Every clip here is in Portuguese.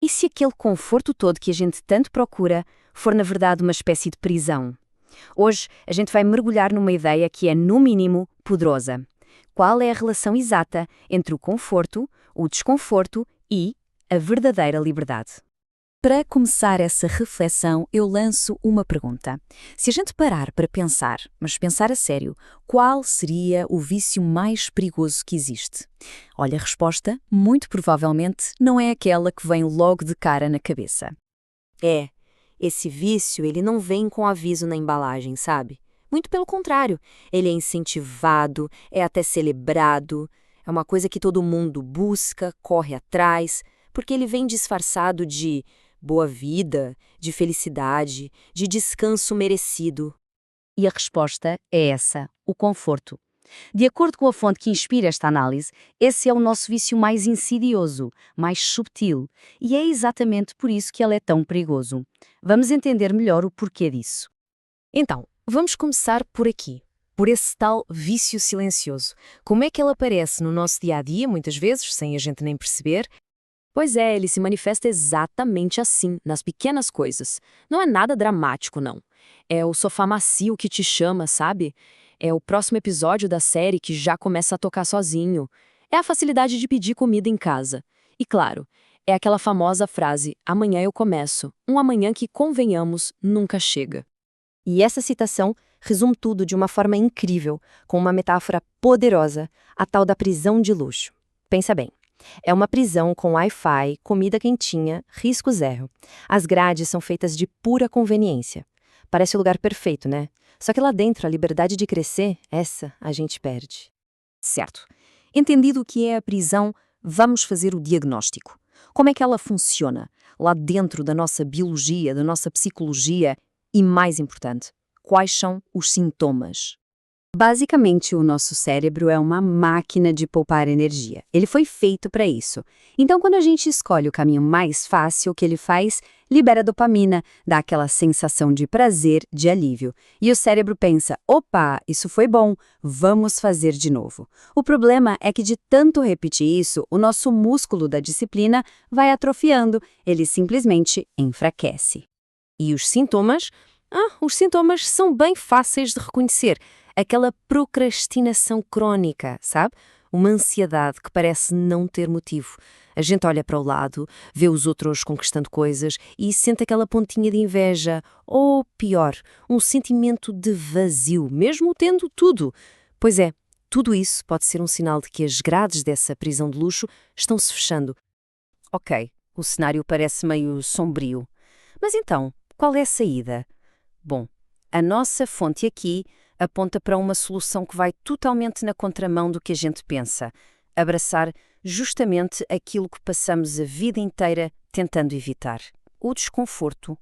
E se aquele conforto todo que a gente tanto procura for na verdade uma espécie de prisão? Hoje a gente vai mergulhar numa ideia que é, no mínimo, poderosa. Qual é a relação exata entre o conforto, o desconforto e a verdadeira liberdade? Para começar essa reflexão, eu lanço uma pergunta. Se a gente parar para pensar, mas pensar a sério, qual seria o vício mais perigoso que existe? Olha, a resposta, muito provavelmente, não é aquela que vem logo de cara na cabeça. Esse vício, ele não vem com aviso na embalagem, sabe? Muito pelo contrário, ele é incentivado, é até celebrado, é uma coisa que todo mundo busca, corre atrás, porque ele vem disfarçado de boa vida, de felicidade, de descanso merecido. E a resposta é essa, o conforto. De acordo com a fonte que inspira esta análise, esse é o nosso vício mais insidioso, mais subtil, e é exatamente por isso que ele é tão perigoso. Vamos entender melhor o porquê disso. Então, vamos começar por aqui, por esse tal vício silencioso. Como é que ele aparece no nosso dia-a-dia, muitas vezes, sem a gente nem perceber? Pois é, ele se manifesta exatamente assim, nas pequenas coisas. Não é nada dramático, não. É o sofá macio que te chama, sabe? É o próximo episódio da série que já começa a tocar sozinho. É a facilidade de pedir comida em casa. E claro, é aquela famosa frase, amanhã eu começo, um amanhã que, convenhamos, nunca chega. E essa citação resume tudo de uma forma incrível, com uma metáfora poderosa, a tal da prisão de luxo. Pensa bem. É uma prisão com Wi-Fi, comida quentinha, risco zero. As grades são feitas de pura conveniência. Parece o lugar perfeito, né? Só que lá dentro, a liberdade de crescer, essa a gente perde. Certo. Entendido o que é a prisão, vamos fazer o diagnóstico. Como é que ela funciona? Lá dentro da nossa biologia, da nossa psicologia e, mais importante, quais são os sintomas? Basicamente, o nosso cérebro é uma máquina de poupar energia. Ele foi feito para isso. Então, quando a gente escolhe o caminho mais fácil, o que ele faz? Libera dopamina, dá aquela sensação de prazer, de alívio. E o cérebro pensa, opa, isso foi bom, vamos fazer de novo. O problema é que de tanto repetir isso, o nosso músculo da disciplina vai atrofiando, ele simplesmente enfraquece. E os sintomas? Os sintomas são bem fáceis de reconhecer. Aquela procrastinação crônica, sabe? Uma ansiedade que parece não ter motivo. A gente olha para o lado, vê os outros conquistando coisas e sente aquela pontinha de inveja, ou pior, um sentimento de vazio, mesmo tendo tudo. Pois é, tudo isso pode ser um sinal de que as grades dessa prisão de luxo estão se fechando. Ok, o cenário parece meio sombrio. Mas então, qual é a saída? Bom, a nossa fonte aqui aponta para uma solução que vai totalmente na contramão do que a gente pensa. Abraçar justamente aquilo que passamos a vida inteira tentando evitar. O desconforto.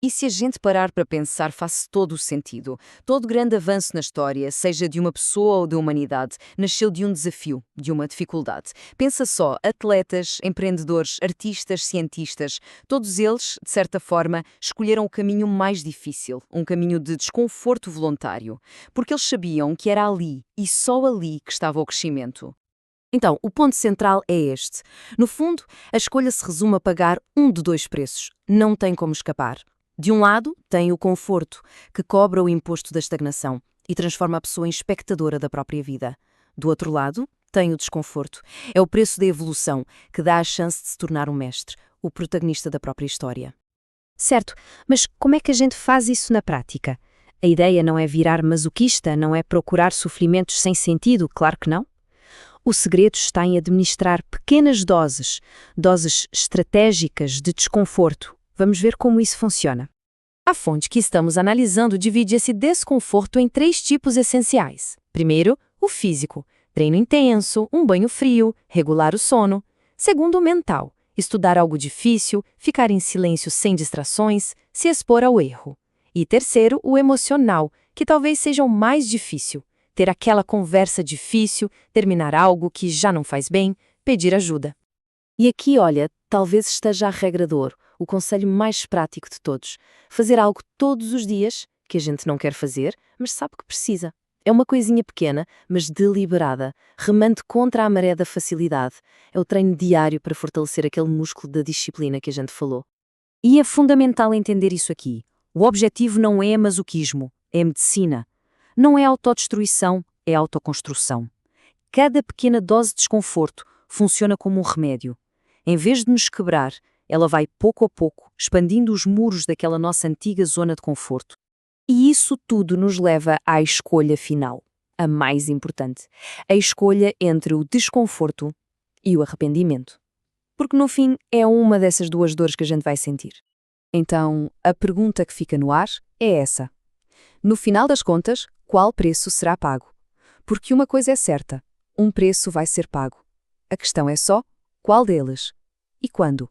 E se a gente parar para pensar, faz todo o sentido. Todo grande avanço na história, seja de uma pessoa ou da humanidade, nasceu de um desafio, de uma dificuldade. Pensa só, atletas, empreendedores, artistas, cientistas, todos eles, de certa forma, escolheram o caminho mais difícil, um caminho de desconforto voluntário, porque eles sabiam que era ali, e só ali, que estava o crescimento. Então, o ponto central é este. No fundo, a escolha se resume a pagar um de dois preços. Não tem como escapar. De um lado, tem o conforto, que cobra o imposto da estagnação e transforma a pessoa em espectadora da própria vida. Do outro lado, tem o desconforto. É o preço da evolução, que dá a chance de se tornar um mestre, o protagonista da própria história. Certo, mas como é que a gente faz isso na prática? A ideia não é virar masoquista, não é procurar sofrimentos sem sentido, claro que não. O segredo está em administrar pequenas doses estratégicas de desconforto. Vamos ver como isso funciona. A fonte que estamos analisando divide esse desconforto em 3 tipos essenciais. Primeiro, o físico, treino intenso, um banho frio, regular o sono. Segundo, o mental, estudar algo difícil, ficar em silêncio sem distrações, se expor ao erro. E terceiro, o emocional, que talvez seja o mais difícil, ter aquela conversa difícil, terminar algo que já não faz bem, pedir ajuda. E aqui, olha, talvez esteja a regra de ouro, o conselho mais prático de todos. Fazer algo todos os dias, que a gente não quer fazer, mas sabe que precisa. É uma coisinha pequena, mas deliberada, remando contra a maré da facilidade. É o treino diário para fortalecer aquele músculo da disciplina que a gente falou. E é fundamental entender isso aqui. O objetivo não é masoquismo, é medicina. Não é autodestruição, é autoconstrução. Cada pequena dose de desconforto funciona como um remédio. Em vez de nos quebrar, ela vai pouco a pouco expandindo os muros daquela nossa antiga zona de conforto. E isso tudo nos leva à escolha final, a mais importante. A escolha entre o desconforto e o arrependimento. Porque no fim é uma dessas duas dores que a gente vai sentir. Então, a pergunta que fica no ar é essa. No final das contas, qual preço será pago? Porque uma coisa é certa, um preço vai ser pago. A questão é só, qual deles? E quando?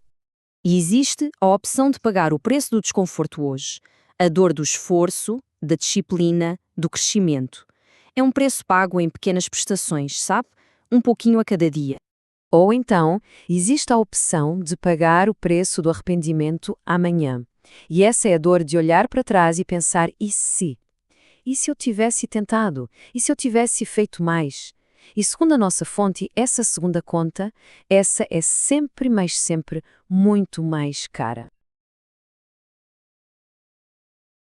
E existe a opção de pagar o preço do desconforto hoje, a dor do esforço, da disciplina, do crescimento. É um preço pago em pequenas prestações, sabe? Um pouquinho a cada dia. Ou então, existe a opção de pagar o preço do arrependimento amanhã. E essa é a dor de olhar para trás e pensar, e se? E se eu tivesse tentado? E se eu tivesse feito mais? E segundo a nossa fonte, essa segunda conta, essa é sempre muito mais cara.